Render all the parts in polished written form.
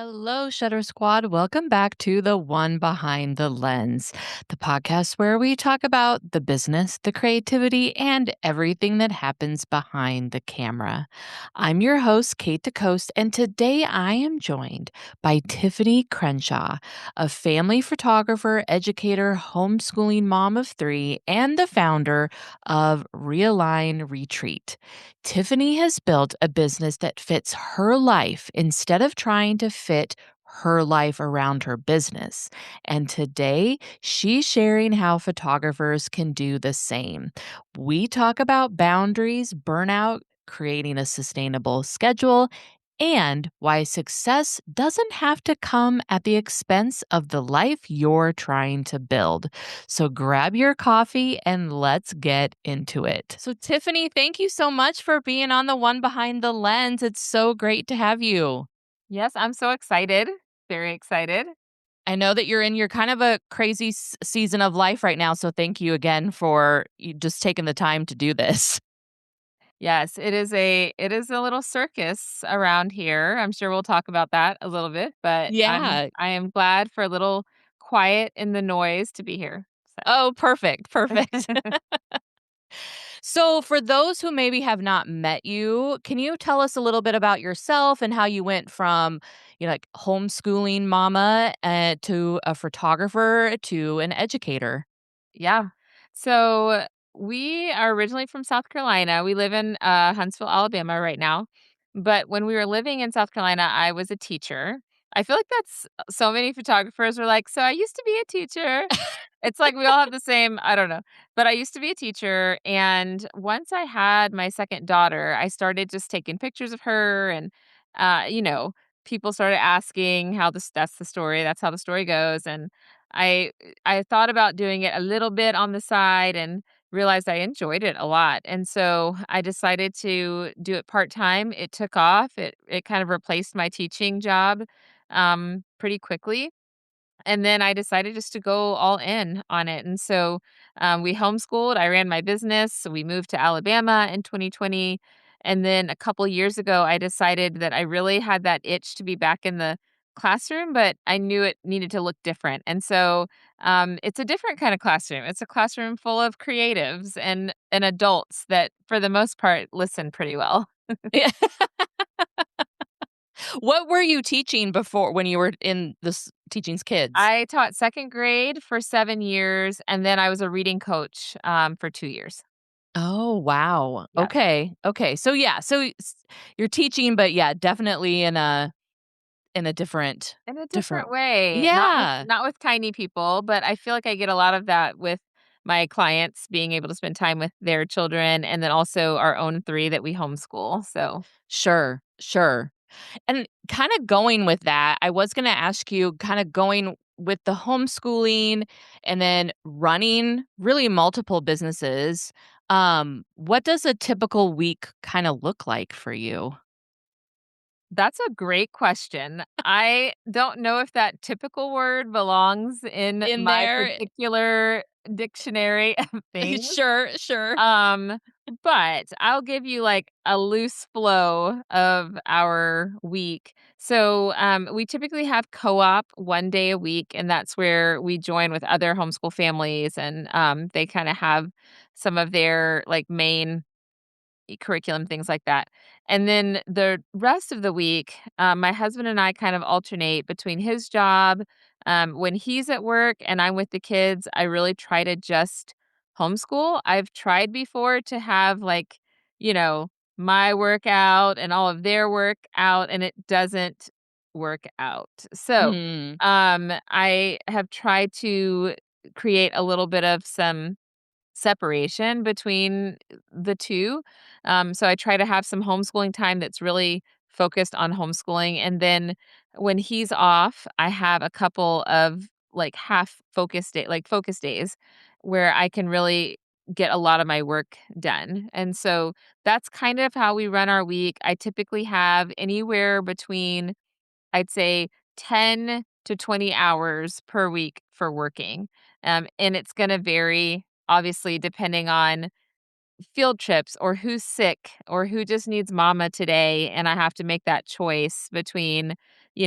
Hello, Shutter Squad. Welcome back to The One Behind the Lens, the podcast where we talk about the business, the creativity, and everything that happens behind the camera. I'm your host, Kate DeCoste, and today I am joined by Tiffany Crenshaw, a family photographer, educator, homeschooling mom of three, and the founder of Realign Retreat. Tiffany has built a business that fits her life instead of trying to fit her life around her business. And today, she's sharing how photographers can do the same. We talk about boundaries, burnout, creating a sustainable schedule, and why success doesn't have to come at the expense of the life you're trying to build. So grab your coffee and let's get into it. So, Tiffany, thank you so much for being on The One Behind the Lens. It's so great to have you. Yes, I'm so excited. Very excited. I know that you're in your kind of a crazy season of life right now. So, thank you again for you just taking the time to do this. Yes, it is a little circus around here. I'm sure we'll talk about that a little bit, but I'm Yeah. I am glad for a little quiet in the noise to be here. Oh, perfect. Perfect. So So, for those who maybe have not met you, can you tell us a little bit about yourself and how you went from, like homeschooling mama to a photographer to an educator? yeah. So we are originally from South Carolina. We live in Huntsville, Alabama right now. But when we were living in South Carolina, I was a teacher. I feel like that's so many photographers are like, so I used to be a teacher. It's like we all have the same I don't know, but I used to be a teacher, and once I had my 2nd daughter, I started just taking pictures of her and, uh, you know, people started asking how that's how the story goes, and I I thought about doing it a little bit on the side and realized I enjoyed it a lot, and so I decided to do it part-time. It took off. It kind of replaced my teaching job, pretty quickly. And then I decided just to go all in on it. And so we homeschooled. I ran my business. So we moved to Alabama in 2020. And then a couple years ago, I decided that I really had that itch to be back in the classroom, but I knew it needed to look different. And so it's a different kind of classroom. It's a classroom full of creatives and adults that, for the most part, listen pretty well. What were you teaching before when you were in this teaching kids? I taught 2nd grade for 7 years, and then I was a reading coach for 2 years. Oh, wow. Yes. Okay. Okay. So yeah, you're teaching, but yeah, definitely in a In a different different way, Yeah. not with tiny people, but I feel like I get a lot of that with my clients being able to spend time with their children and then also our own 3 that we homeschool, so Sure. Sure. And kinda going with that, I was gonna ask you kinda going with the homeschooling and then running really multiple businesses, what does a typical week kinda look like for you? that's a great question. I don't know if that typical word belongs in In my there particular dictionary of things. Sure, sure. Um, but I'll give you like a loose flow of our week. So, we typically have co-op 1 day a week, and that's where we join with other homeschool families, and they kind of have some of their like main curriculum, things like that. And then the rest of the week, my husband and I kind of alternate between his job. When he's at work and I'm with the kids, I really try to just homeschool. I've tried before to have like, you know, my workout and all of their work out, and it doesn't work out. So, Mm. I have tried to create a little bit of some separation between the 2. So I try to have some homeschooling time that's really focused on homeschooling, and then when he's off, I have a couple of, like, half focus days where I can really get a lot of my work done, and so that's kind of how we run our week. I typically have anywhere between, I'd say, 10 to 20 hours per week for working. And it's going to vary, obviously, depending on field trips or who's sick or who just needs mama today. And I have to make that choice between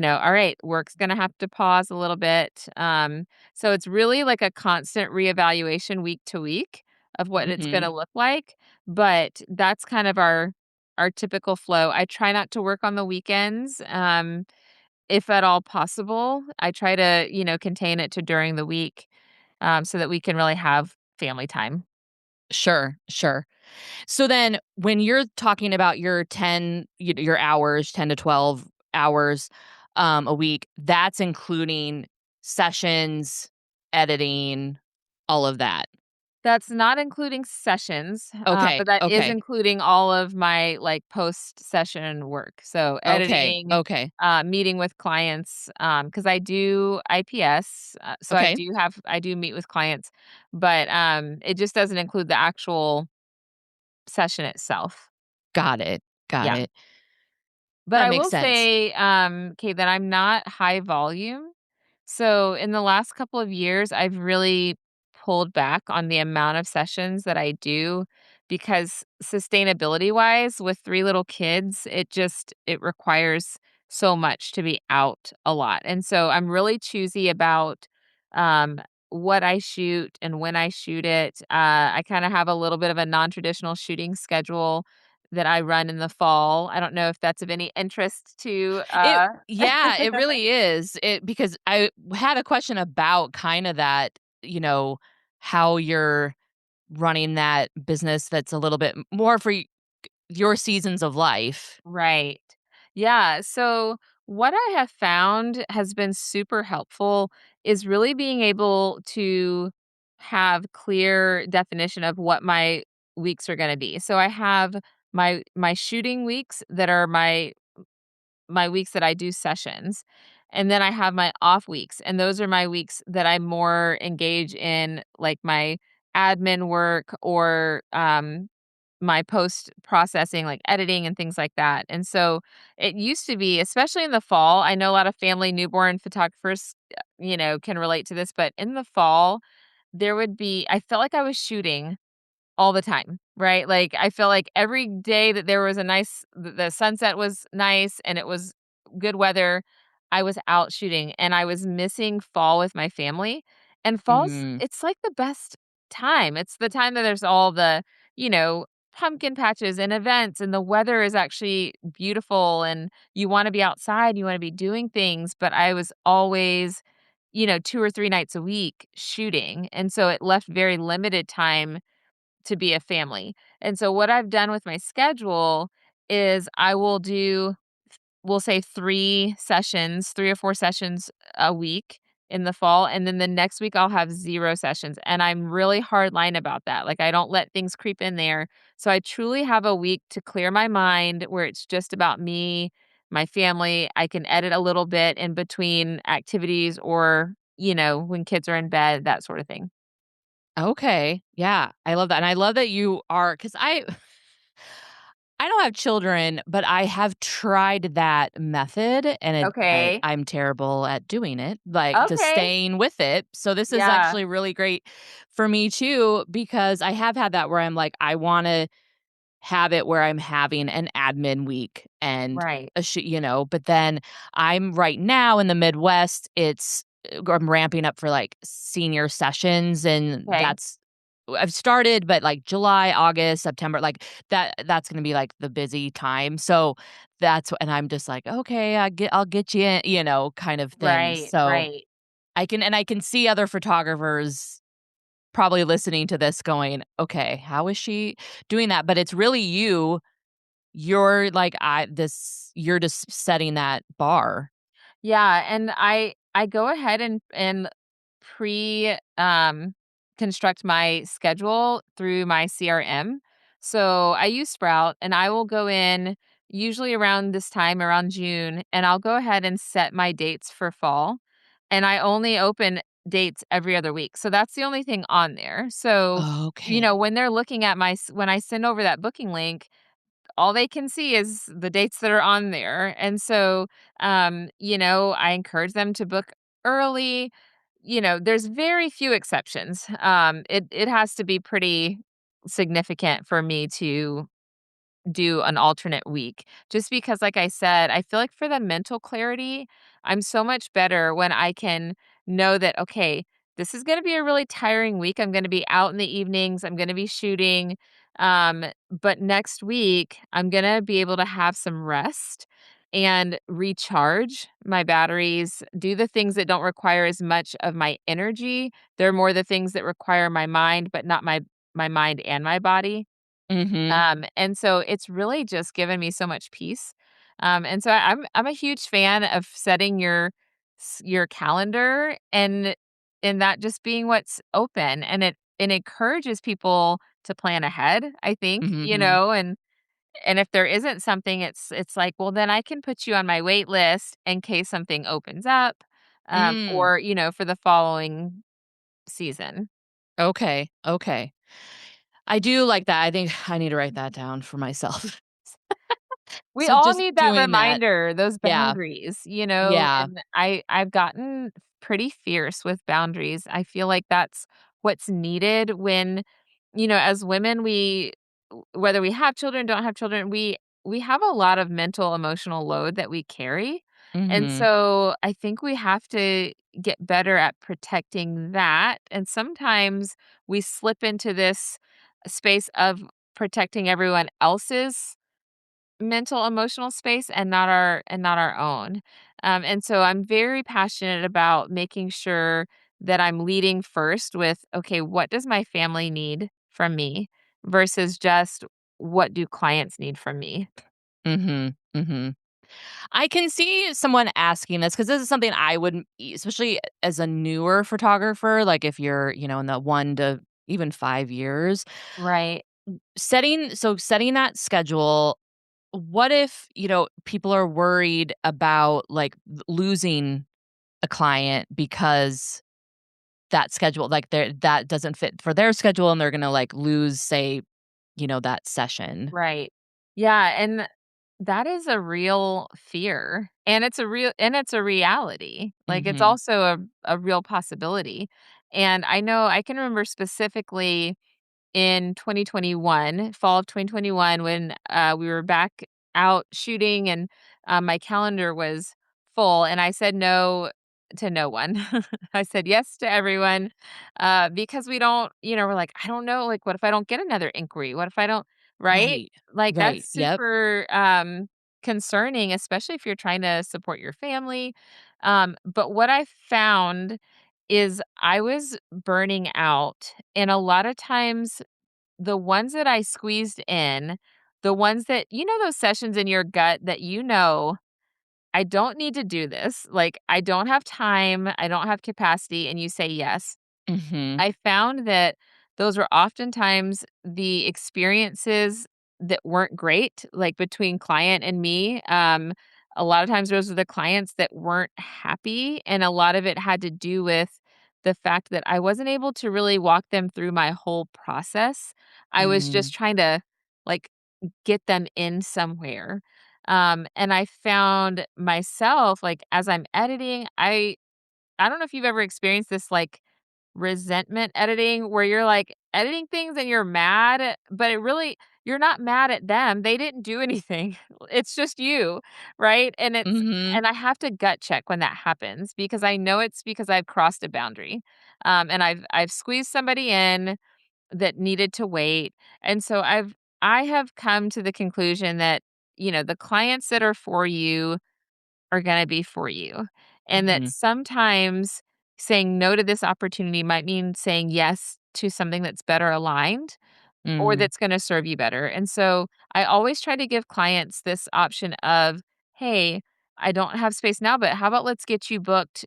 all right, work's gonna have to pause a little bit. So it's really like a constant reevaluation week to week of what it's Mhm. gonna look like, but that's kind of our typical flow. I try not to work on the weekends, if at all possible. I try to, contain it to during the week, so that we can really have family time. Sure, sure. So then when you're talking about your 10 your hours, 10 to 12 hours, a week, that's including sessions, editing, all of that? That's not including sessions, Okay, but that is okay, including all of my, like, post-session work. So okay, editing, okay, meeting with clients, because I do IPS, so okay. I do meet with clients, but, it just doesn't include the actual session itself. Got it, got Yeah. it. But That I makes will sense. say, Kate, that I'm not high volume. So in the last couple of years, I've really pulled back on the amount of sessions that I do because sustainability wise, with three little kids, it requires so much to be out a lot. And so I'm really choosy about um, what I shoot and when I shoot it. I kind of have a little bit of a non traditional shooting schedule that I run in the fall. I don't know if that's of any interest to, It Yeah, it really is. It because I had a question about kinda that, how you're running that business that's a little bit more for your seasons of life. Right. Yeah, so what I have found has been super helpful is really being able to have clear definition of what my weeks are gonna be. So I have my shooting weeks that are my weeks that I do sessions. And then I have my off weeks, and those are my weeks that I more engage in, like, my admin work or, my post processing, like editing and things like that. And so it used to be, especially in the fall, I know a lot of family newborn photographers, can relate to this, but in the fall, I felt like I was shooting all the time, right? Like, I feel like every day that there was the sunset was nice and it was good weather, I was out shooting and I was missing fall with my family. And Mhm. it's like the best time. It's the time that there's all the, you know, pumpkin patches and events and the weather is actually beautiful and you want to be outside, you want to be doing things, but I was always 2 or 3 nights a week shooting. And so it left very limited time to be a family. And so what I've done with my schedule is I will do, we'll say 3 sessions, 3 or 4 sessions a week in the fall, and then the next week I'll have 0 sessions, and I'm really hard line about that. Like, I don't let things creep in there. So I truly have a week to clear my mind where it's just about me, my family. I can edit a little bit in between activities or, when kids are in bed, that sort of thing. Okay. Yeah, I love that, and I love that you are because I don't have children, but I have tried that method, and Okay. I'm terrible at doing it, like, just Okay. staying with it, so this is Yeah. actually really great for me too, because I have had that where I'm like, I wanna have it where I'm having an admin week and Right. but then I'm right now in the Midwest, I'm ramping up for, like, senior sessions, and Okay. I've started, but, like, July, August, September, like, that's gonna be, like, the busy time, so and I'm just like, "Okay, I'll get you in," kind of thing, Right, so right. I can see other photographers probably listening to this going, "Okay, how is she doing that?" But it's really you. You're just setting that bar. Yeah, and I go ahead and pre construct my schedule through my CRM. So I use Sprout and I will go in usually around this time around June and I'll go ahead and set my dates for fall and I only open dates every other week. So that's the only thing on there. So, Okay. when they're looking at when I send over that booking link, all they can see is the dates that are on there. And so, I encourage them to book early. There's very few exceptions. It has to be pretty significant for me to do an alternate week. Just because, like I said, I feel like for the mental clarity, I'm so much better when I can know that, okay, this is going to be a really tiring week. I'm going to be out in the evenings. I'm going to be shooting. But next week, I'm going to be able to have some rest and recharge my batteries, do the things that don't require as much of my energy. They're more the things that require my mind, but not my mind and my body. Mhm. And so it's really just given me so much peace. And so I'm a huge fan of setting your calendar and that just being what's open, and it encourages people to plan ahead, I think, Mhm. and if there isn't something, it's like, well, then I can put you on my wait list in case something opens up, Mm. or for the following season. Okay, okay. I do like that. I think I need to write that down for myself. We So all just need that doing that. reminder, those Yeah. boundaries, Yeah. and I've gotten pretty fierce with boundaries. I feel like that's what's needed when, as women, whether we have children, don't have children, we have a lot of mental, emotional load that we carry. And Mhm. so I think we have to get better at protecting that. And sometimes we slip into this space of protecting everyone else's mental, emotional space and not our own. And so I'm very passionate about making sure that I'm leading first with, okay, what does my family need from me versus just what do clients need from me? Mhm. Mhm. I can see someone asking this because this is something I wouldn't especially as a newer photographer, like, if you're, in the 1 to even 5 years, Right, setting that schedule, what if, people are worried about, like, losing a client because that schedule, like, that doesn't fit for their schedule and they're gonna, like, lose, say, that session? right. Yeah, and that is a real fear, and it's a reality. Like, it's Mhm. also a real possibility. And I know I can remember specifically in 2021, fall of 2021, when, we were back out shooting and, my calendar was full, and I said no to no one. I said yes to everyone, because we don't we're like, "I don't know, like, what if I don't get another inquiry? What if I don't" right? Right. Like, that's Right. Yep. super, concerning, especially if you're trying to support your family. But what I found is I was burning out, and a lot of times the ones that I squeezed in, the ones that those sessions in your gut that "I don't need to do this, like, I don't have time, I don't have capacity," and you say yes. Mhm. I found that those were oftentimes the experiences that weren't great, like, between client and me. A lot of times those were the clients that weren't happy, and a lot of it had to do with the fact that I wasn't able to really walk them through my whole process. I was Mm. just trying to, like, get them in somewhere. And I found myself, like, as I'm editing, I don't know if you've ever experienced this, like, resentment editing where you're, like, editing things and you're mad, but you're not mad at them, they didn't do anything. It's just you, right? Mhm. And I have to gut check when that happens because I know it's because I've crossed a boundary, and I've squeezed somebody in that needed to wait, and so I have come to the conclusion that, the clients that are for you are gonna be for you. And that Mhm. sometimes saying no to this opportunity might mean saying yes to something that's better aligned or Mm. that's gonna serve you better. And so I always try to give clients this option of, "Hey, I don't have space now, but how about let's get you booked,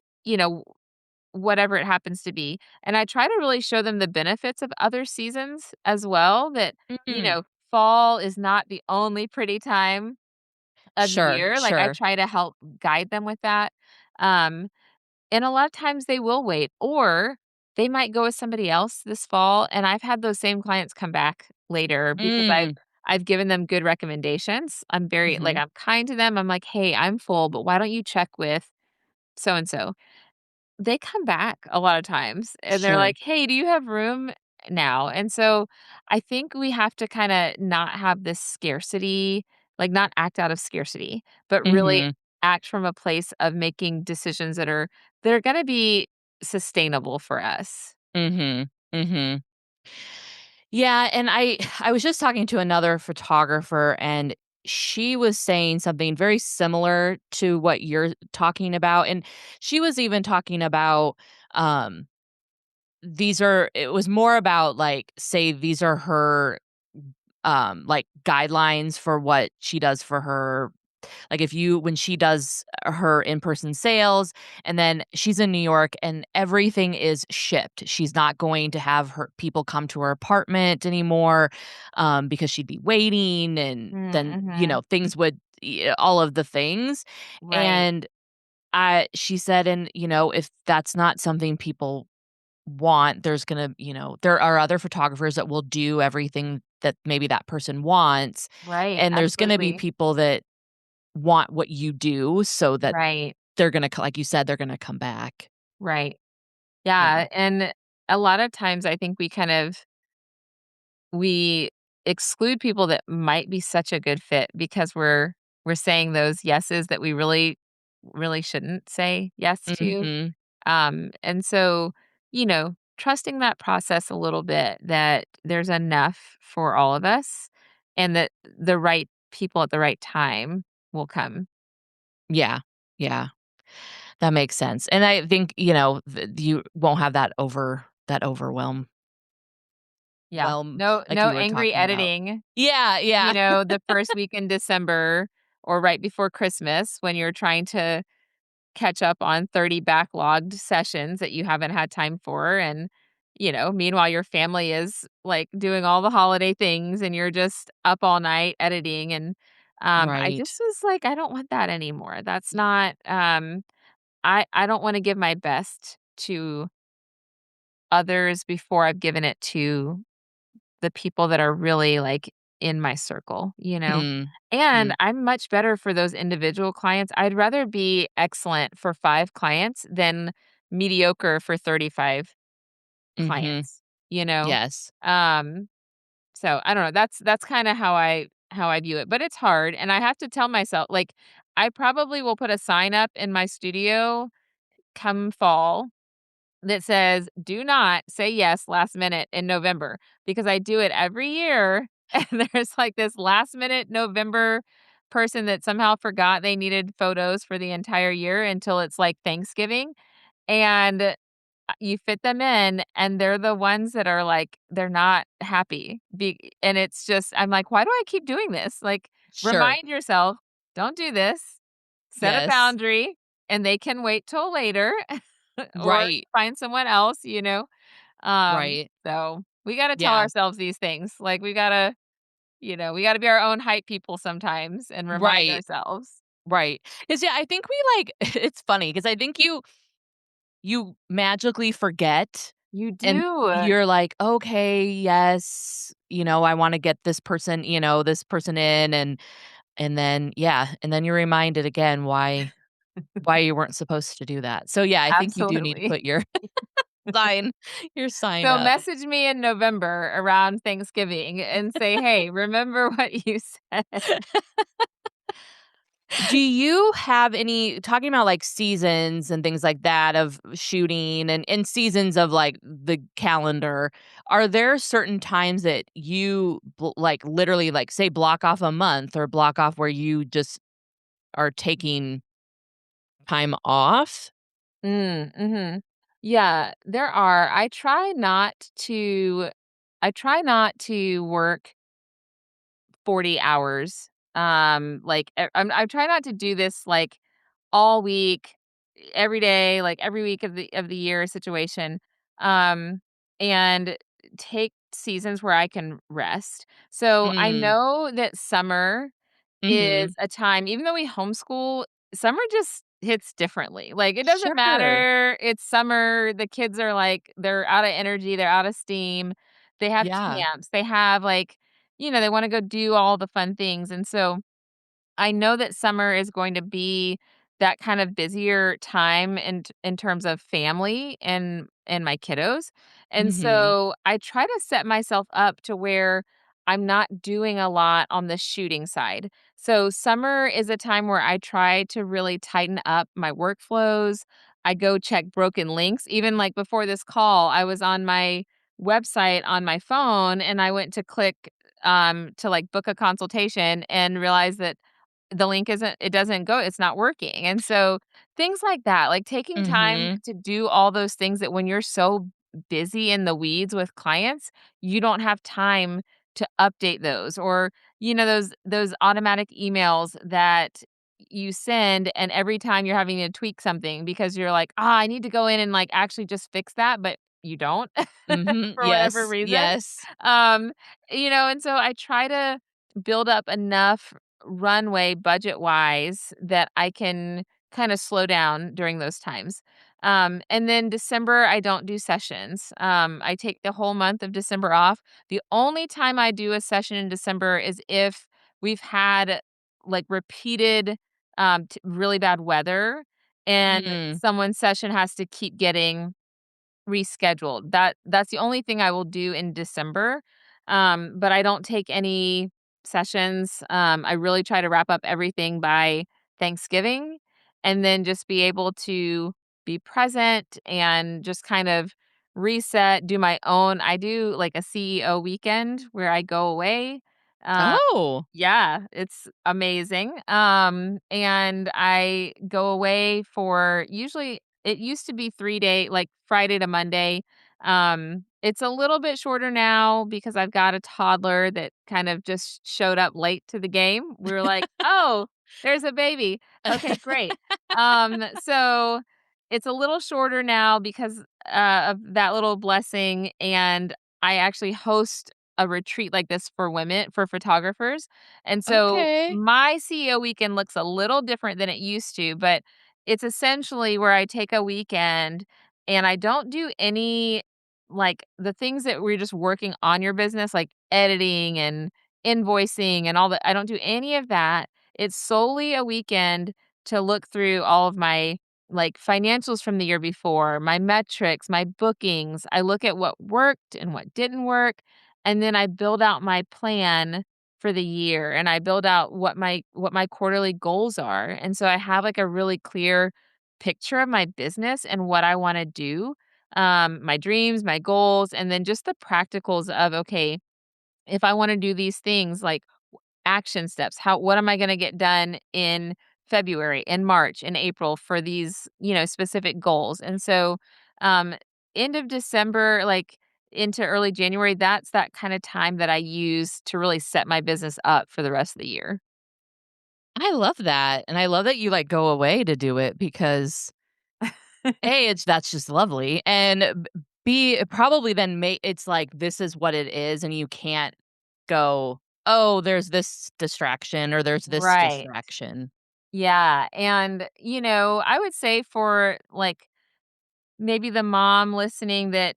whatever it happens to be." And I try to really show them the benefits of other seasons as well, that, Mm. fall is not the only pretty time of Sure, year. Like, I sure. try to help guide them with that. Um, and a lot of times they will wait, or they might go with somebody else this fall, and I've had those same clients come back later because Mm. I've given them good recommendations. I'm very like, Mhm. I'm kind to them. I'm like, "Hey, I'm full, but why don't you check with so and so?" They come back a lot of times, and they're Sure. like, "Hey, do you have room?" now, and so I think we have to kinda not have this scarcity, like, not act out of scarcity, but really Mhm. act from a place of making decisions that are gonna be sustainable for us. Mhm. Mhm. Yeah, and I was just talking to another photographer, and she was saying something very similar to what you're talking about, and she was even talking about, um, these are it was more about, like, say these are her, like, guidelines for what she does for her, like, if you when she does her in-person sales, and then she's in New York and everything is shipped. She's not going to have her people come to her apartment anymore, because she'd be waiting, and Mm, then, mhm. things would all of the things. Right, And she said, and, if that's not something people want, there's gonna, there are other photographers that will do everything that maybe that person wants. right, And there's gonna be absolutely. people that want what you do so that Right, they're gonna like you said, they're gonna come back. right. Yeah. Yeah, and a lot of times I think we exclude people that might be such a good fit because we're saying those yeses that we really shouldn't say yes to. Mhm. And so, trusting that process a little bit, that there's enough for all of us and that the right people at the right time will come. Yeah. Yeah. That makes sense. And I think, you won't have that overwhelm Yeah. No like no you were angry talking about. editing, Yeah, yeah. the first week in December or right before Christmas when you're trying to catch up on 30 backlogged sessions that you haven't had time for, and, meanwhile, your family is, like, doing all the holiday things, and you're just up all night editing, and, I Right. just was like, "I don't want that anymore." That's not, I don't wanna give my best to others before I've given it to the people that are really, like, in my circle, you know? Mm. And Mm. I'm much better for those individual clients. I'd rather be excellent for 5 clients than mediocre for 35 Mhm. clients, you know? Yes. Um, so I don't know, that's kinda how I view it, but it's hard, and I have to tell myself, like, I probably will put a sign up in my studio come fall that says, "Do not say yes last minute in November," because I do it every year, and there's, like, this last minute November person that somehow forgot they needed photos for the entire year until it's, like, Thanksgiving, and, you fit them in, and they're the ones that are, like, they're not happy, and it's just I'm like, "Why do I keep doing this?" Like, Sure. remind yourself, "Don't do this." Set a Yes. boundary, and they can wait till later or Right. find someone else, you know? Right. So we gotta tell Yeah. ourselves these things. Like, we gotta be our own hype people sometimes and remind Right. ourselves. Right. 'Cause, yeah, I think we, like it's funny because I think you magically forget, You and do. you're like, "Okay, yes, I wanna get this person in," and then yeah, and then you're reminded again why you weren't supposed to do that. So, yeah, I think you do need to Absolutely. put your sign sign So up. message me in November around Thanksgiving and say, "Hey, remember what you said." Do you have any talking about, like, seasons and things like that of shooting and seasons of, like, the calendar, are there certain times that you like, literally, like, say, block off a month or block off where you just are taking time off? Mhm. Yeah, there are. I try not to work 40 hours. I try not to do this, like, all week, every day, like, every week of the year situation, um, and take seasons where I can rest. So, I Mm, know that summer is mhm. a time even though we homeschool, summer just hits differently. Like, it doesn't Sure. matter, it's summer, the kids are, like, they're out of energy, they're out of steam, they have Yeah. camps, they have, like, they wanna go do all the fun things, and so I know that summer is going to be that kind of busier time in terms of family and my kiddos. And Mhm. so I try to set myself up to where I'm not doing a lot on the shooting side. So summer is a time where I try to really tighten up my workflows. I go check broken links. Even like before this call, I was on my website on my phone and I went to click to like book a consultation and realized that the link isn't it doesn't go, it's not working. And so things like that, like taking time Mhm. to do all those things that when you're so busy in the weeds with clients, you don't have time to update those or those automatic emails that you send and every time you're having to tweak something because you're like, "Ah, I need to go in and like actually just fix that," but you don't Mhm. for whatever Yes. reason. Yes. Um, and so I try to build up enough runway budget-wise that I can kinda slow down during those times. And then December, I don't do sessions. I take the whole month of December off. The only time I do a session in December is if we've had, like, repeated, really bad weather and Mm. someone's session has to keep getting rescheduled. That's the only thing I will do in December, but I don't take any sessions. I really try to wrap up everything by Thanksgiving and then just be able to be present and just kind of reset, do my own I do like a CEO weekend where I go away. Uh, Oh. yeah, it's amazing. And I go away for usually it used to be 3 day, like Friday to Monday. It's a little bit shorter now because I've got a toddler that kind of just showed up late to the game. We were like, "Oh, there's a baby. Okay, great." So it's a little shorter now because of that little blessing, and I actually host a retreat like this for women, for photographers. And so Okay. my CEO weekend looks a little different than it used to, but it's essentially where I take a weekend and I don't do any like the things that we're just working on your business, like editing and invoicing and all that. I don't do any of that. It's solely a weekend to look through all of my like financials from the year before, my metrics, my bookings. I look at what worked and what didn't work. And then I build out my plan for the year and I build out what my quarterly goals are. And so I have like a really clear picture of my business and what I want to do. My dreams, my goals, and then just the practicals of okay, if I want to do these things like action steps, what am I going to get done in February, in March, in April for these, specific goals. And so um end of December, like into early January, that's that kind of time that I use to really set my business up for the rest of the year. I love that, and I love that you, like, go away to do it because, A, it's that's just lovely, and B, it probably then it's like, this is what it is, and you can't go, "Oh, there's this distraction or there's this Right. distraction." Yeah. And, I would say for like maybe the mom listening that,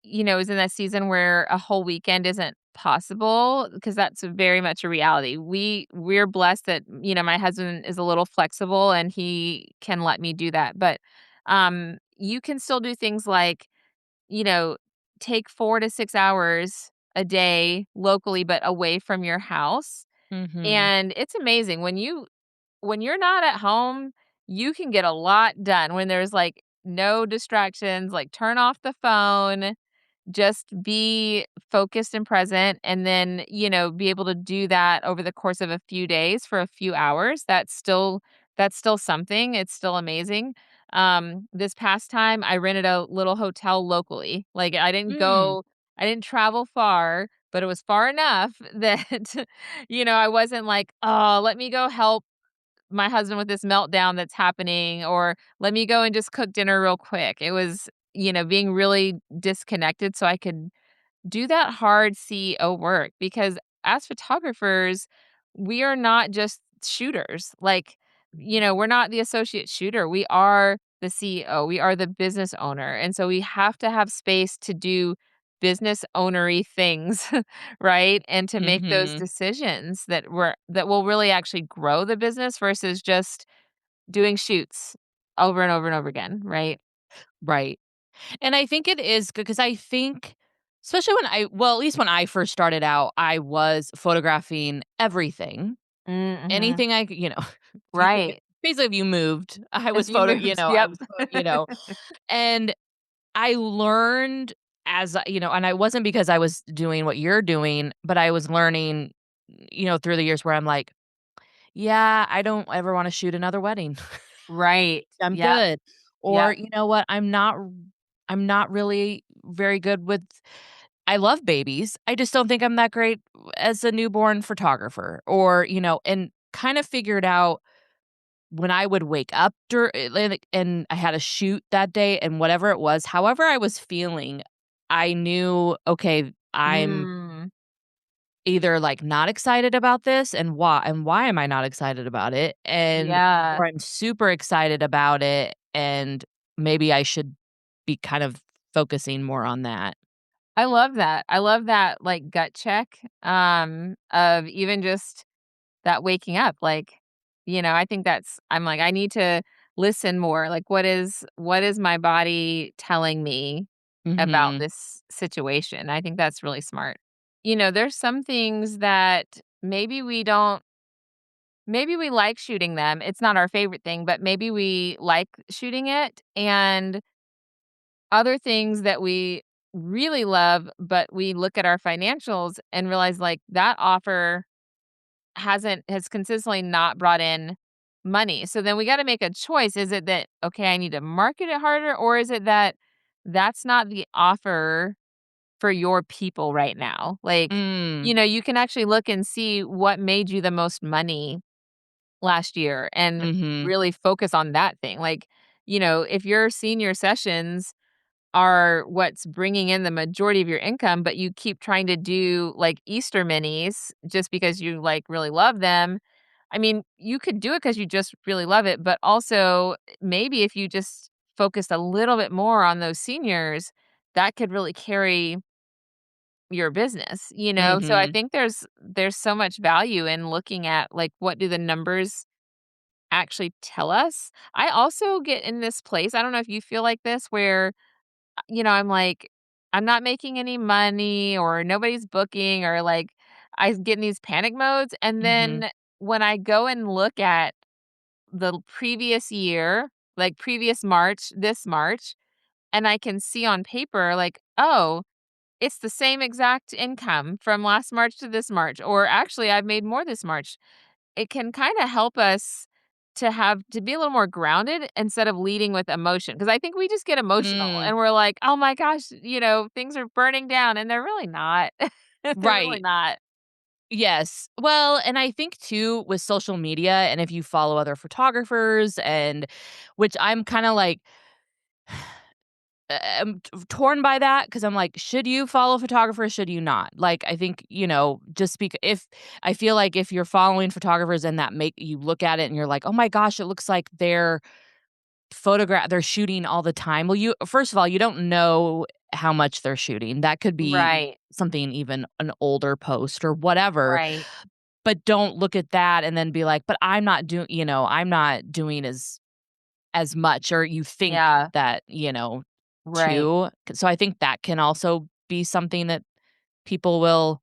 is in that season where a whole weekend isn't possible because that's very much a reality. We're blessed that, my husband is a little flexible and he can let me do that. But you can still do things like, you know, take 4 to 6 hours a day locally but away from your house. Mhm. And it's amazing when you're not at home, you can get a lot done when there's, like, no distractions, like, turn off the phone, just be focused and present, and then, be able to do that over the course of a few days for a few hours. That's still something, it's still amazing. This past time, I rented a little hotel locally. Like, Mm. I didn't travel far, but it was far enough that, I wasn't like, "Oh, let me go help my husband with this meltdown that's happening," or "Let me go and just cook dinner real quick." It was, being really disconnected so I could do that hard CEO work because as photographers, we are not just shooters. Like, we're not the associate shooter. We are the CEO. We are the business owner. And so we have to have space to do business ownery things, right? And to make those Mhm. decisions that will really actually grow the business versus just doing shoots over and over and over again, right? Right. And I think it is good because I think especially at least when I first started out, I was photographing everything. Mhm. Anything I c if you could Right. basically, if you moved, I If was you moved, I yep. was and I learned and I wasn't because I was doing what you're doing, but I was learning, through the years where I'm like, "Yeah, I don't ever wanna shoot another wedding. Right. I'm Yep, good." Or, yep. "You know what? I'm not really very good with I love babies. I just don't think I'm that great as a newborn photographer." Or, and kind of figured out when I would wake up and I had a shoot that day and whatever it was, however I was feeling, I knew, okay, I'm Mm. either, like, not excited about this and why am I not excited about it? Yeah. Or I'm super excited about it, and maybe I should be kind of focusing more on that. I love that. I love that, like, gut check, of even just that waking up, like, I think I'm like, I need to listen more, like, what is my body telling me about Mhm. this situation? I think that's really smart. There's some things that maybe we like shooting them, it's not our favorite thing, but maybe we like shooting it, and other things that we really love, but we look at our financials and realize, like, that offer has consistently not brought in money. So then we gotta make a choice. Is it that, okay, I need to market it harder, or is it that that's not the offer for your people right now? Like, Mm. you can actually look and see what made you the most money last year and Mhm. really focus on that thing. Like, if your senior sessions are what's bringing in the majority of your income, but you keep trying to do, like, Easter minis just because you, like, really love them. I mean, you could do it because you just really love it, but also maybe if you just focused a little bit more on those seniors, that could really carry your business? So I Mhm. think there's so much value in looking at, like, what do the numbers actually tell us? I also get in this place, I don't know if you feel like this, where I'm like, I'm not making any money or nobody's booking, or like I get in these panic modes. And Mhm. then when I go and look at the previous year, like previous March, this March, and I can see on paper, like, oh, it's the same exact income from last March to this March, or actually I've made more this March. It can kind of help us to be a little more grounded instead of leading with emotion, because I think we just get emotional Mm. and we're like, "Oh my gosh, things are burning down," and they're really not. They're really Right. not. Yes. Well, and I think too with social media and if you follow other photographers and which I'm kinda like, I'm torn by that because 'cause I'm like, should you follow photographers? Should you not? Like, I think, just if I feel like if you're following photographers and that make you look at it and you're like, "Oh my gosh, it looks like they're shooting all the time." Well, you first of all, you don't know how much they're shooting. That could be Right, something even an older post or whatever, right. but don't look at that and then be like, "But I'm not doing as much," or you think Yeah, that, right. too. So I think that can also be something that people will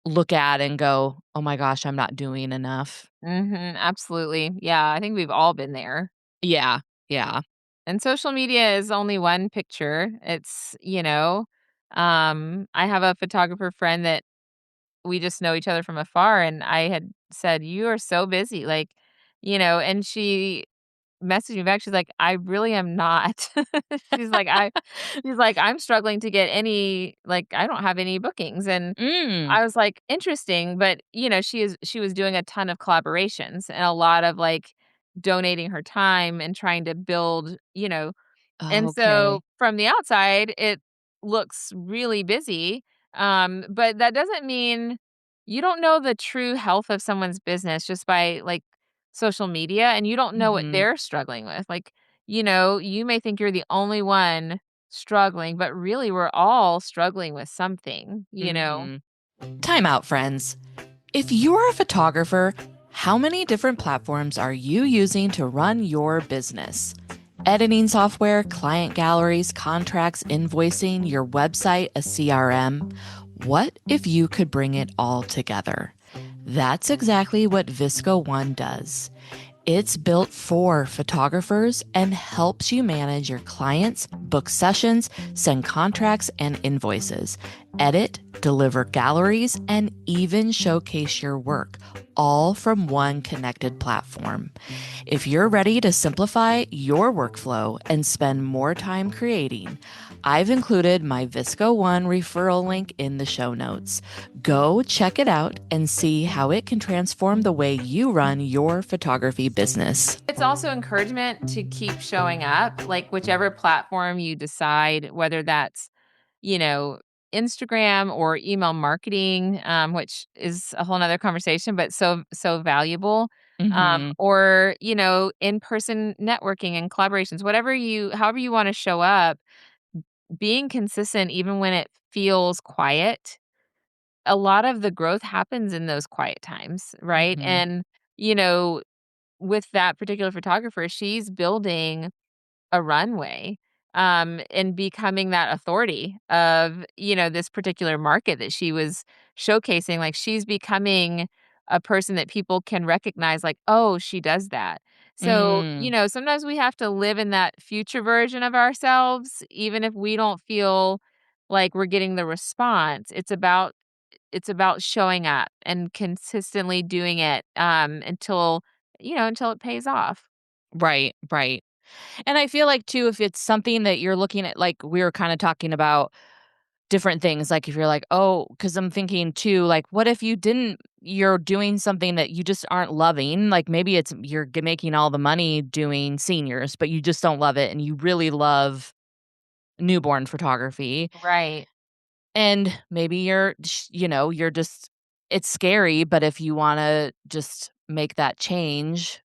look at and go, "Oh my gosh, I'm not doing enough." Mhm, absolutely. Yeah, I think we've all been there. Yeah, yeah. And social media is only one picture. I have a photographer friend that we just know each other from afar, and I had said, "You are so busy," like, and she messaged me back, she's like, "I really am not." She's like, "I'm struggling to get any, like, I don't have any bookings," and Mm. I was like, "Interesting," but, she was doing a ton of collaborations and a lot of, like, donating her time and trying to build. And so Okay. from the outside, it looks really busy, but that doesn't mean you don't know the true health of someone's business just by, like, social media, and you don't know what Mhm. they're struggling with. Like, you may think you're the only one struggling, but really we're all struggling with something. Mhm. Time out, friends. If you're a photographer, how many different platforms are you using to run your business? Editing software, client galleries, contracts, invoicing, your website, a CRM. What if you could bring it all together? That's exactly what Visco One does. It's built for photographers and helps you manage your clients, book sessions, send contracts and invoices, edit, deliver galleries, and even showcase your work, all from one connected platform. If you're ready to simplify your workflow and spend more time creating, I've included my Visco One referral link in the show notes. Go check it out and see how it can transform the way you run your photography business. It's also encouragement to keep showing up, like whichever platform you decide, whether that's, you know, Instagram or email marketing, which is a whole nother conversation, but so valuable. Mm-hmm. Or, in-person networking and collaborations, however you want to show up, being consistent even when it feels quiet. A lot of the growth happens in those quiet times, right? Mm-hmm. And, you know, with that particular photographer, she's building a runway, and becoming that authority of, this particular market that she was showcasing. Like, she's becoming a person that people can recognize, like, "Oh, she does that." So, Mm. sometimes we have to live in that future version of ourselves, even if we don't feel like we're getting the response. It's about showing up and consistently doing it, until it pays off. Right, right. And I feel like too, if it's something that you're looking at, like we were kind of talking about different things, like if you're like, oh, because I'm thinking too, like, what if you're doing something that you just aren't loving? Like maybe it's making all the money doing seniors, but you just don't love it and you really love newborn photography. Right, And maybe you're just, it's scary, but if you want to just make that change,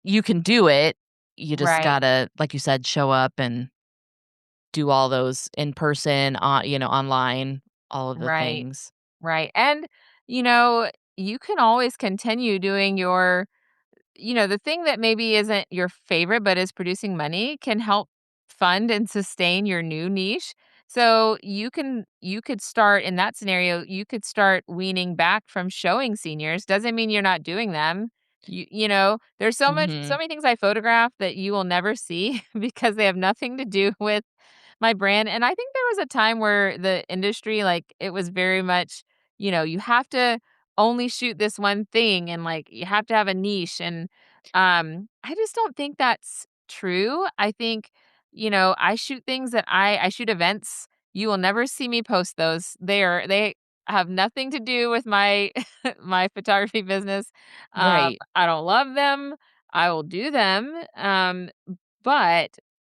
you can do it. You just right. gotta, like you said, show up and do all those in person, online, all of the Right, things. right, and, you know, you can always continue doing the thing that maybe isn't your favorite but is producing money can help fund and sustain your new niche. So, you could start in that scenario, you could start weaning back from showing seniors. Doesn't mean you're not doing them. There's so Mhm. many things I photograph that you will never see because they have nothing to do with my brand. And I think there was a time where the industry, like, it was very much, you have to only shoot this one thing, and, like, you have to have a niche. And I just don't think that's true. I think, I shoot things that I shoot events. You will never see me post those. They have nothing to do with my my photography business. Right. I don't love them. I will do them. But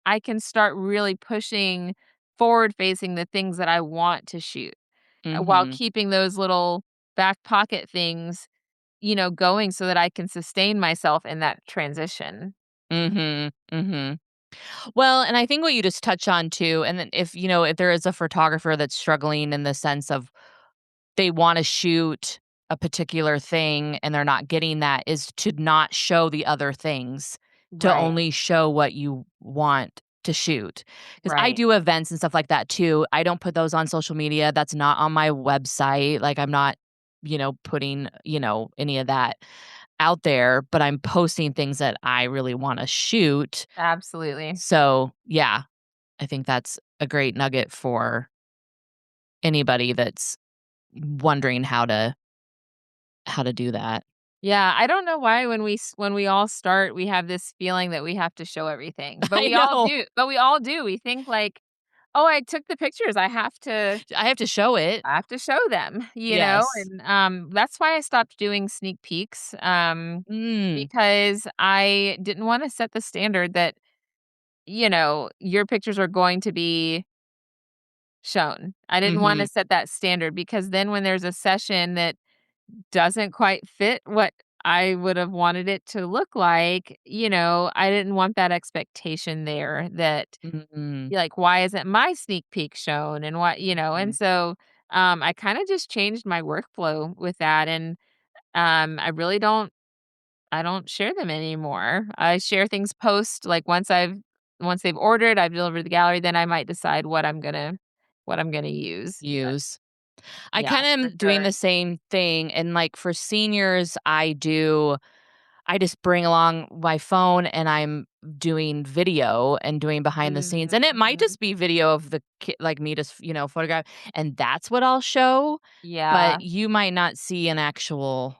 I can start really pushing forward facing the things that I want to shoot, while Mhm. keeping those little back pocket things, going so that I can sustain myself in that transition. Mhm. Mhm. Well, and I think what you just touched on too, and then if there is a photographer that's struggling in the sense of they wanna shoot a particular thing and they're not getting that, is to not show the other things, to Right, only show what you want to shoot. Because I right. do events and stuff like that too. I don't put those on social media, that's not on my website, like, I'm not, putting, any of that out there, but I'm posting things that I really wanna shoot. Absolutely. So, yeah, I think that's a great nugget for anybody that's wondering how to do that. Yeah, I don't know why when we all start, we have this feeling that we have to show everything, but I we all know. do. But we all do. We think like, "Oh, I took the pictures. I have to show it. I have to show them," Yes. and, that's why I stopped doing sneak peeks, Mm. because I didn't wanna set the standard that, your pictures are going to be shown. I didn't wanna Mhm. set that standard, because then when there's a session that doesn't quite fit what I would have wanted it to look like, I didn't want that expectation there that, Mhm. like, why isn't my sneak peek shown, and and Mhm. so, I kinda just changed my workflow with that. And, I really don't I don't share them anymore. I share things post, like, once they've ordered, I've delivered the gallery, then I might decide what I'm gonna use, but Use. I yeah, kinda am for doing sure. the same thing, and, like, for seniors, I just bring along my phone and I'm doing video and doing behind the scenes, and it might Mhm. just be video of the like, me just, photograph, and that's what I'll show, but Yeah, you might not see an actual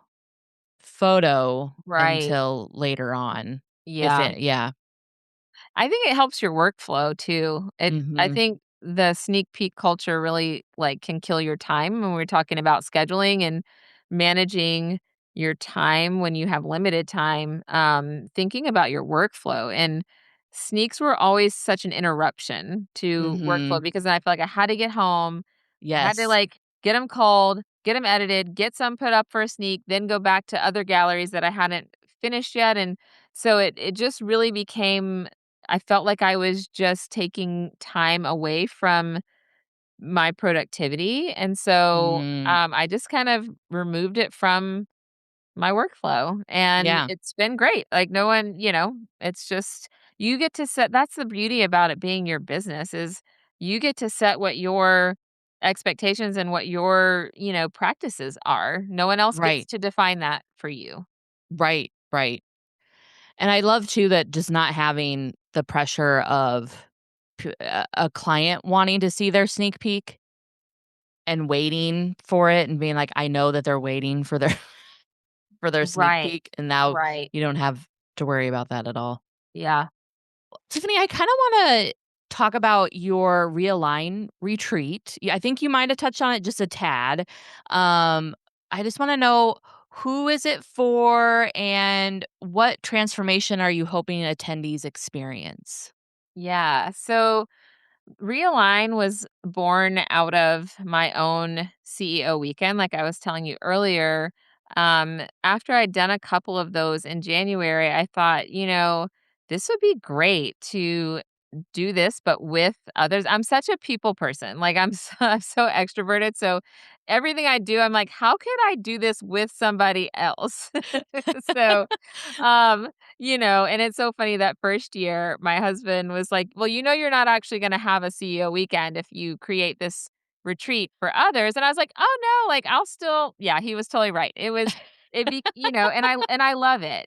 photo right. until later on, if Yeah. it yeah. I think it helps your workflow too. I Mhm. think the sneak peek culture really, like, can kill your time when we're talking about scheduling and managing your time when you have limited time, thinking about your workflow, and sneaks were always such an interruption to workflow Mhm. because then I feel like I had to get home, had to, Yes. like, get them culled, get them edited, get some put up for a sneak, then go back to other galleries that I hadn't finished yet, and so it just really became I felt like I was just taking time away from my productivity, and so, Mm. I just kind of removed it from my workflow, and Yeah. it's been great. Like, no one it's just you get to set that's the beauty about it being your business is you get to set what your expectations and what your, practices are. No one else gets Right. to define that for you. Right. Right. And I love too that just not having the pressure of a client wanting to see their sneak peek and waiting for it and being like, I know that they're waiting for their for their sneak Right. peek, and now Right. you don't have to worry about that at all. Yeah. Tiffany, I kinda wanna talk about your realign retreat. I think you might have touched on it just a tad. Um, I just wanna know, who is it for and what transformation are you hoping attendees experience? Yeah. So Realign was born out of my own CEO weekend, like I was telling you earlier. After I'd done a couple of those in January, I thought, this would be great to do this, but with others. I'm such a people person. Like I'm so extroverted. So everything I do, I'm like, how could I do this with somebody else? so um, and it's so funny that first year, my husband was like, "Well, you're not actually gonna have a CEO weekend if you create this retreat for others." And I was like, "Oh, no, like, I'll still." Yeah, he was totally right. It be and I love it.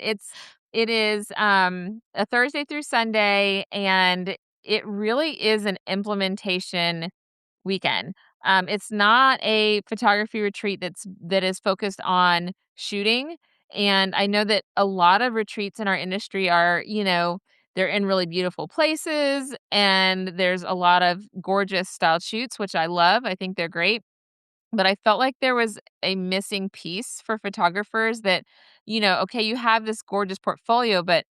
It is, a Thursday through Sunday, and it really is an implementation weekend. It's not a photography retreat that is focused on shooting. And I know that a lot of retreats in our industry are, they're in really beautiful places and there's a lot of gorgeous style shoots, which I love. I think they're great. But I felt like there was a missing piece for photographers that, okay, you have this gorgeous portfolio, but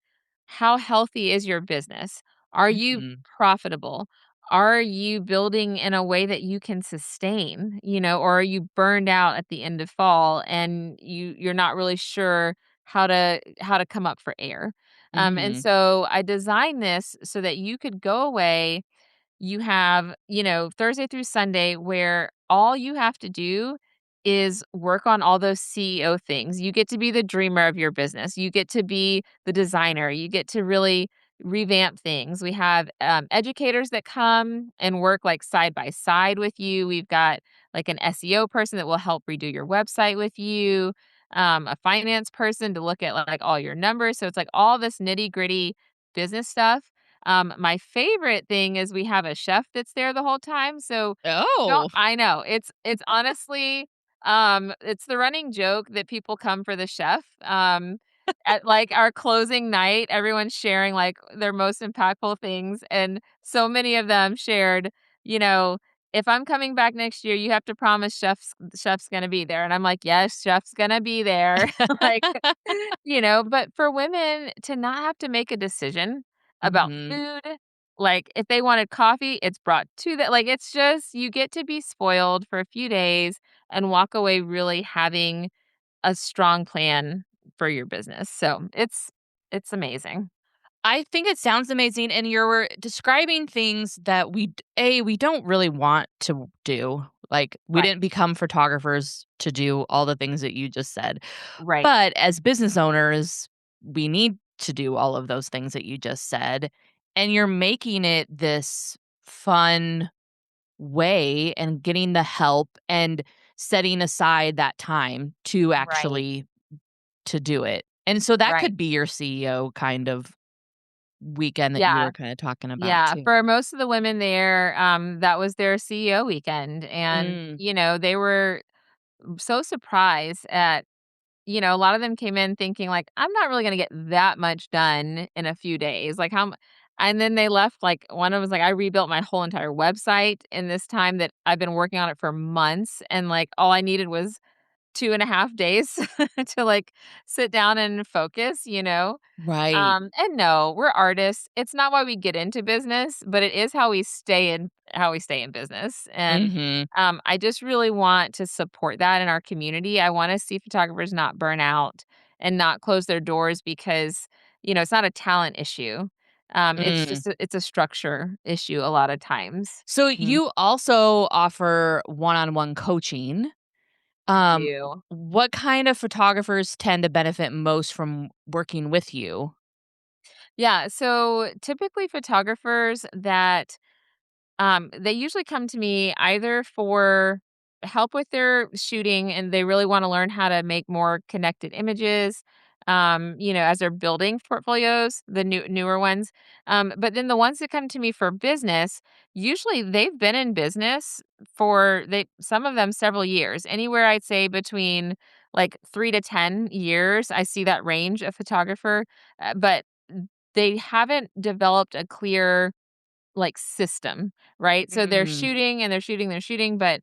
how healthy is your business? Are you Mhm. profitable? Are you building in a way that you can sustain, or are you burned out at the end of fall and you're not really sure how to come up for air? And Mhm. so I designed this so that you could go away you have, Thursday through Sunday where all you have to do is work on all those CEO things. You get to be the dreamer of your business. You get to be the designer. You get to really revamp things. We have educators that come and work like side by side with you. We've got like an SEO person that will help redo your website with you, a finance person to look at like all your numbers. So it's like all this nitty gritty business stuff. My favorite thing is we have a chef that's there the whole time, so don't Oh. I know, it's honestly, it's the running joke that people come for the chef. At, like, our closing night, everyone's sharing, like, their most impactful things, and so many of them shared, you know, "If I'm coming back next year, you have to promise chef's gonna be there," and I'm like, "Yes, chef's gonna be there." Like, but for women to not have to make a decision about Mhm. food, like, if they wanted coffee, it's brought to them. Like, it's just you get to be spoiled for a few days and walk away really having a strong plan for your business. So, it's amazing. I think it sounds amazing, and you're describing things that we don't really want to do. Like, we Right. didn't become photographers to do all the things that you just said. Right. But as business owners, we need to do all of those things that you just said, and you're making it this fun way and getting the help and setting aside that time to Right, actually to do it. And so that right. could be your CEO kind of weekend that you Yeah, were kinda talking about yeah. too. For most of the women there, that was their CEO weekend, and, Mm, they were so surprised at a lot of them came in thinking like, "I'm not really gonna get that much done in a few days." Like, how m and then they left, like, one of them was like, "I rebuilt my whole entire website in this time that I've been working on it for months, and, like, all I needed was 2.5 days to, like, sit down and focus," you know? right. And no, we're artists. It's not why we get into business, but it is how we stay in business. And Mhm, I just really want to support that in our community. I want to see photographers not burn out and not close their doors because it's not a talent issue. It's mm. just it's a structure issue a lot of times. So Mhm. you also offer one-on-one coaching. I Um, do. what kind of photographers tend to benefit most from working with you? Yeah. So typically, photographers that they usually come to me either for help with their shooting and they really want to learn how to make more connected images, as they're building portfolios, the newer ones. But then the ones that come to me for business, usually they've been in business for some of them several years, anywhere I'd say between like 3 to 10 years. I see that range of photographer, but they haven't developed a clear like, system, right? So they're Mm, shooting and they're shooting, they're shooting, but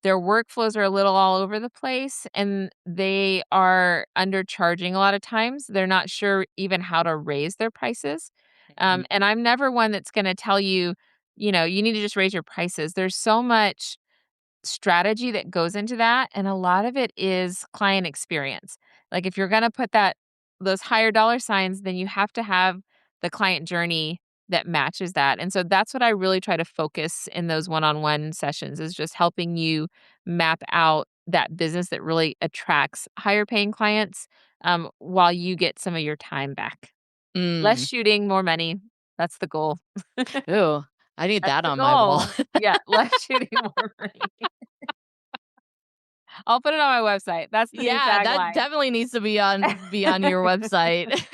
their workflows are a little all over the place and they are undercharging a lot of times. They're not sure even how to raise their prices. mhm, And I'm never one that's gonna tell you, you need to just raise your prices. There's so much strategy that goes into that, and a lot of it is client experience. Like, if you're gonna put those higher dollar signs, then you have to have the client journey that matches that, and so that's what I really try to focus in those one-on-one sessions is just helping you map out that business that really attracts higher paying clients, while you get some of your time back. Less mm. shooting, more money. That's the goal. Ooh, I need That's that the on my wall. goal. Yeah, less shooting, more money. I'll put it on my website. That's the new Yeah, that tagline. definitely needs to be on your website.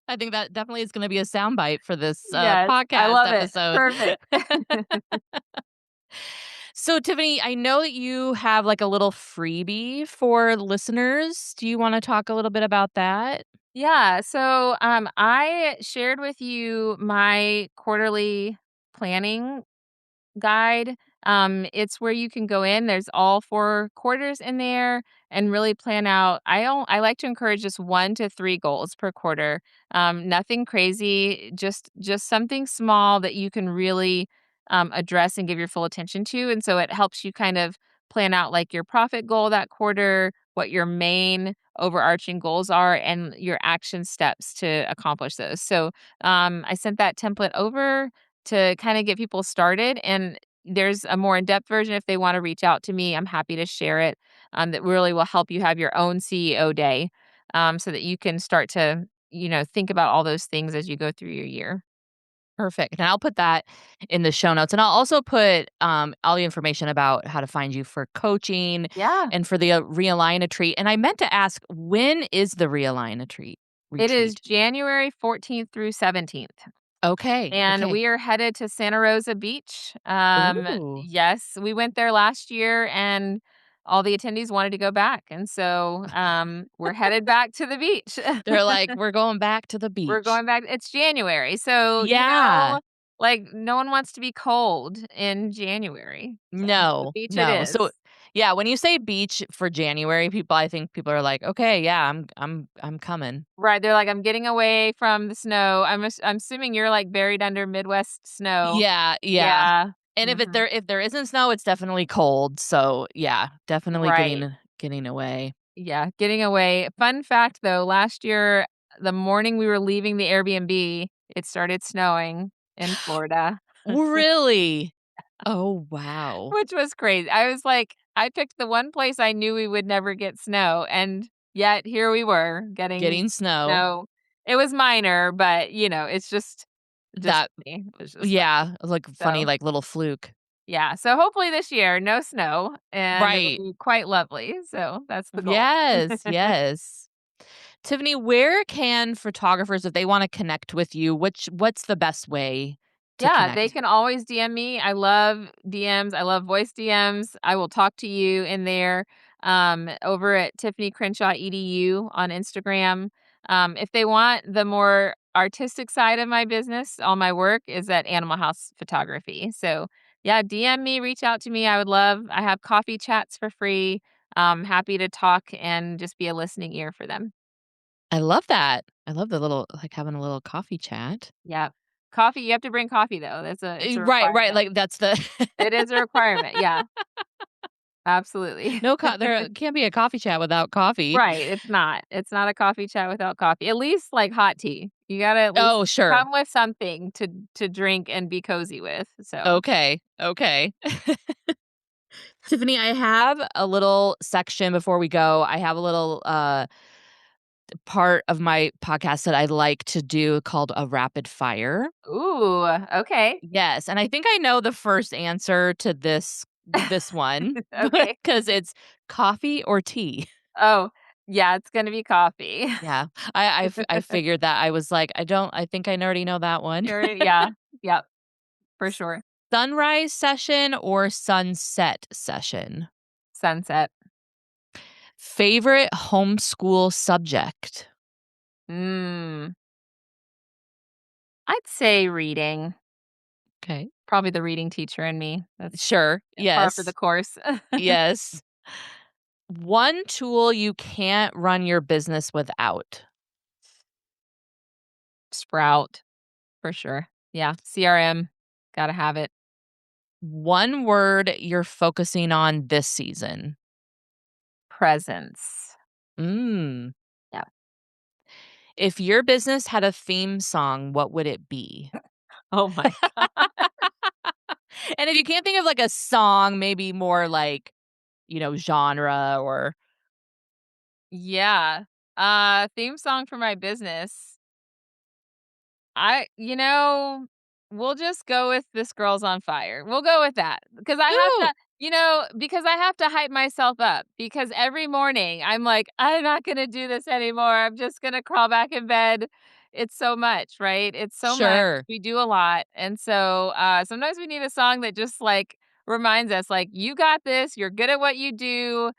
I think that definitely is gonna be a soundbite for this, Yes, I podcast love it. episode. Perfect. So, Tiffany, I know that you have, like, a little freebie for listeners. Do you wanna talk a little bit about that? Yeah, so, I shared with you my quarterly planning guide. It's where you can go in. There's all 4 quarters in there and really plan out. I like to encourage just 1 to 3 goals per quarter. Nothing crazy, just something small that you can really address and give your full attention to. And so it helps you kind of plan out like your profit goal that quarter, what your main overarching goals are, and your action steps to accomplish those. So I sent that template over to kind of get people started. And there's a more in-depth version if they want to reach out to me. I'm happy to share it. That really will help you have your own CEO day, so that you can start to think about all those things as you go through your year. Perfect, and I'll put that in the show notes, and I'll also put, all the information about how to find you for coaching Yeah, and for the, Realign a Treat, and I meant to ask, when is the Realign a Treat it is retreat? January 14th through 17th. Okay, And okay. we are headed to Santa Rosa Beach. Ooh. Yes, we went there last year and all the attendees wanted to go back. And so we're headed back to the beach. They're like, "We're going back to the We're beach." going back. It's January. So, Yeah. like no one wants to be cold in January. So the No, beach it no. So, is. yeah, when you say beach for January, I think people are like, "Okay, yeah, I'm coming." Right. They're like, I'm getting away from the snow. I'm assuming you're like buried under Midwest snow. Yeah, yeah. Yeah. And Hmm. if there isn't snow, it's definitely cold, so, yeah, definitely Right. getting away. Yeah, getting away. Fun fact though, last year, the morning we were leaving the Airbnb, it started snowing in Florida, Really? Oh, wow. which was crazy. I was like, I picked the one place I knew we would never get snow, and yet here we were getting Getting snow. snow. It was minor, but, it's just That funny. It was just funny. yeah, like, funny, So, like, little fluke. yeah, so hopefully this year, no snow, and it'll Right. be quite lovely, so that's the goal. Yes, yes. Tiffany, where can photographers, if they wanna connect with you, what's the best way to Yeah, they connect? can always DM me. I love DMs. I love voice DMs. I will talk to you in there, over at Tiffany Crenshaw EDU on Instagram. If they want the more artistic side of my business, all my work is at Animal House Photography. So, yeah, DM me, reach out to me. I have coffee chats for free. Happy to talk and just be a listening ear for them. I love that. I love the little like, having a little coffee chat. Yeah. Coffee, you have to bring coffee though. It's a Right, right, requirement. like, that's the It is a requirement. Yeah. Absolutely. no there can't be a coffee chat without coffee. Right, it's not. It's not a coffee chat without coffee. At least, like, hot tea. You gotta at least Oh, sure. come with something to drink and be cozy with, so Okay, okay. Tiffany, I have a little section before we go. I have a little, part of my podcast that I like to do called a rapid fire. Ooh, okay. Yes, and I think I know the first answer to this one Okay. because it's coffee or tea. Oh, yeah, it's gonna be coffee. Yeah, I figured that. I was like, I think I already know that one. Yeah, yep, for sure. Sunrise session or sunset session? Sunset. Favorite homeschool subject? Mm, I'd say reading. Okay. Probably the reading teacher in me. That's Sure. par for the Yes. course. Yes. One tool you can't run your business without? Sprout, for sure. Yeah, CRM, gotta have it. One word you're focusing on this season? Presence. Mm. Yeah. If your business had a theme song, what would it be? Oh my god. And if you can't think of, like, a song, maybe more like, genre or Yeah. Theme song for my business. We'll just go with "This Girl's on Fire." We'll go with that because Ooh, because I have to hype myself up because every morning I'm like, "I'm not gonna do this anymore. I'm just gonna crawl back in bed." It's so much, right? It's so much. sure. We do a lot, and so, sometimes we need a song that just, like, reminds us, like, "You got this. You're good at what you do.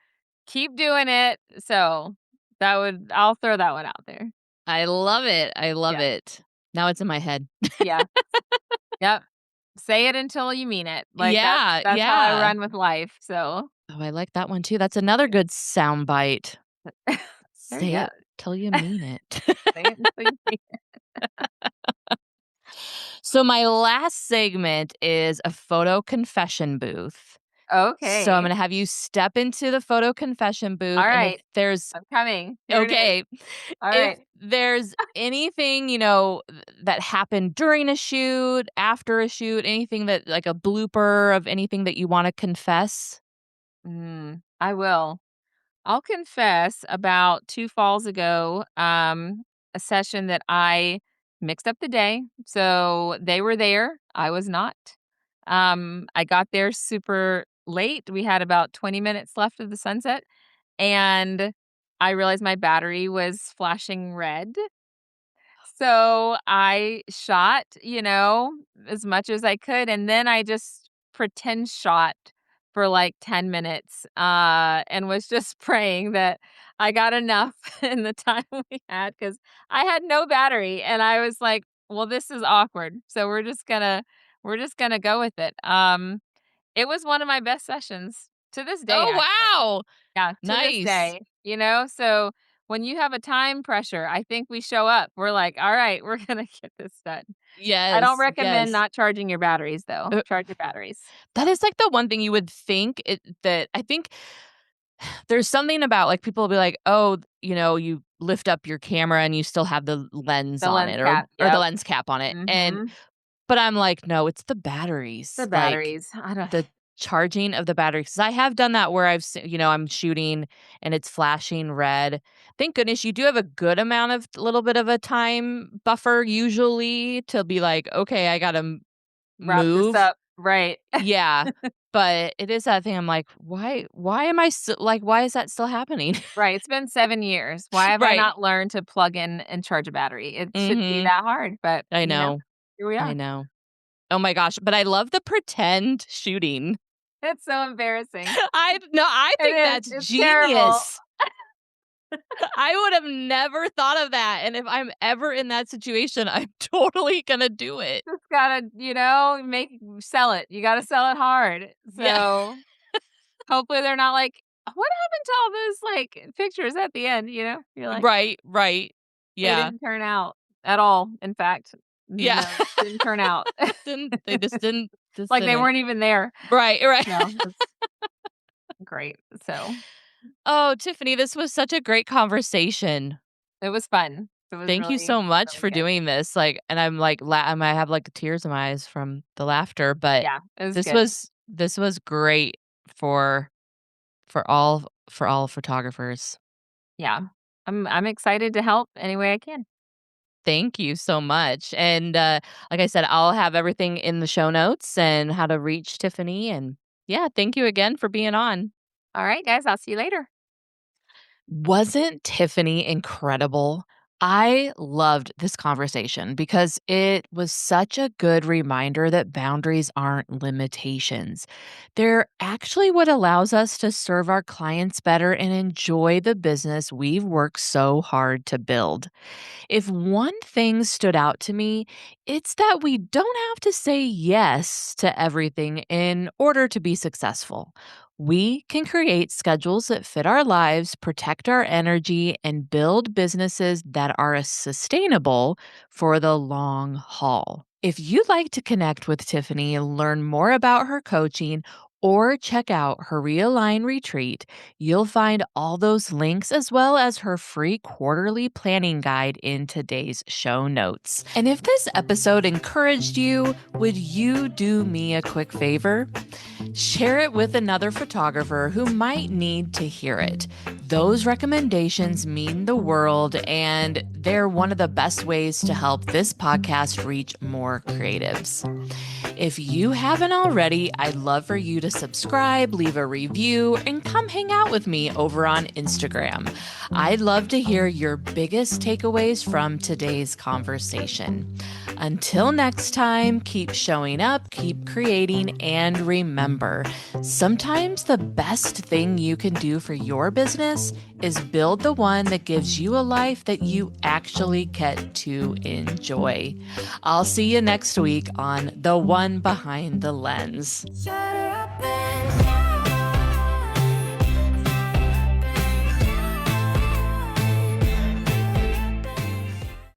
Keep doing it." So, I'll throw that one out there. I love it, I love Yeah. it. Now it's in my head. Yeah. Yep. Say it until you mean it. Like, Yeah, that's how I yeah. run with life, so Oh, I like that one too. That's another good sound bite. there you Say go. it till you mean it. Say it until you mean it. So my last segment is a photo confession booth. So I'm Okay. gonna have you step into the photo confession booth, and if Alright. there's I'm coming. Here it is. okay, if Alright. there's anything, that happened during a shoot, after a shoot, anything that like a blooper of anything that you wanna confess? I will. I'll confess about 2 falls ago, a session that I mixed up the day. So, they were there, I was not. I got there super late. We had about 20 minutes left of the sunset, and I realized my battery was flashing red. So I shot, as much as I could, and then I just pretend shot for like 10 minutes, and was just praying that I got enough in the time we had because I had no battery, and I was like, "Well, this is awkward, so we're just gonna go with it." It was one of my best sessions to this day, Oh, actually. wow! Yeah, to this Nice. day, so when you have a time pressure, I think we show up. We're like, "All right, we're gonna get this done." I don't Yes, recommend yes. not charging your batteries, though. Charge your batteries. That So, is, like, the one thing you would think that I think there's something about, like, people will be like, "Oh, you lift up your camera and you still have the lens the on lens it or cap, or the yep. lens cap on it," Mhm. but I'm like, "No, it's the The batteries." Like, batteries. I don't the charging of the battery, because I have done that where I'm shooting and it's flashing red. Thank goodness you do have a good amount of little bit of a time buffer usually to be like, "Okay, I gotta Wrap this move." up. Right. Yeah, but it is that thing, I'm like, "Why am I still like, why is that still happening?" Right, it's been 7 years. Why have I Right. not learned to plug in and charge a battery? It shouldn't be Mhm. that hard, but, I know. here we I are. know. Oh my gosh, but I love the pretend shooting. It's so embarrassing. I It think is, that's it's terrible. genius. I would have never thought of that, and if I'm ever in that situation, I'm totally gonna do it. Just gotta, sell it. You gotta sell it hard. Yeah. So, hopefully they're not like, "What happened to all those, pictures at the end?" You're like, Right, right. "They Yeah. didn't turn out at all, in fact. Yeah. No, didn't turn out." They just Like they didn't. weren't even there. Right, right. No, it's great. So, Oh, Tiffany, this was such a great conversation. it was fun. It was Thank you really, so much really for good. doing this, and I'm, I might have, tears in my eyes from the laughter, but Yeah, it was this good. was great for for all photographers. Yeah. I'm excited to help any way I can. Thank you so much, and, like I said, I'll have everything in the show notes and how to reach Tiffany, and yeah, thank you again for being on. All right, guys, I'll see you later. Wasn't Tiffany incredible? I loved this conversation because it was such a good reminder that boundaries aren't limitations. They're actually what allows us to serve our clients better and enjoy the business we've worked so hard to build. If one thing stood out to me, it's that we don't have to say yes to everything in order to be successful. We can create schedules that fit our lives, protect our energy, and build businesses that are sustainable for the long haul. If you'd like to connect with Tiffany and learn more about her coaching or check out her Realign retreat, you'll find all those links as well as her free quarterly planning guide in today's show notes. And if this episode encouraged you, would you do me a quick favor? Share it with another photographer who might need to hear it. Those recommendations mean the world, and they're one of the best ways to help this podcast reach more creatives. If you haven't already, I'd love for you to subscribe, leave a review, and come hang out with me over on Instagram. I'd love to hear your biggest takeaways from today's conversation. Until next time, keep showing up, keep creating, and remember, sometimes the best thing you can do for your business is build the one that gives you a life that you actually get to enjoy. I'll see you next week on The One Behind the Lens. Shut up and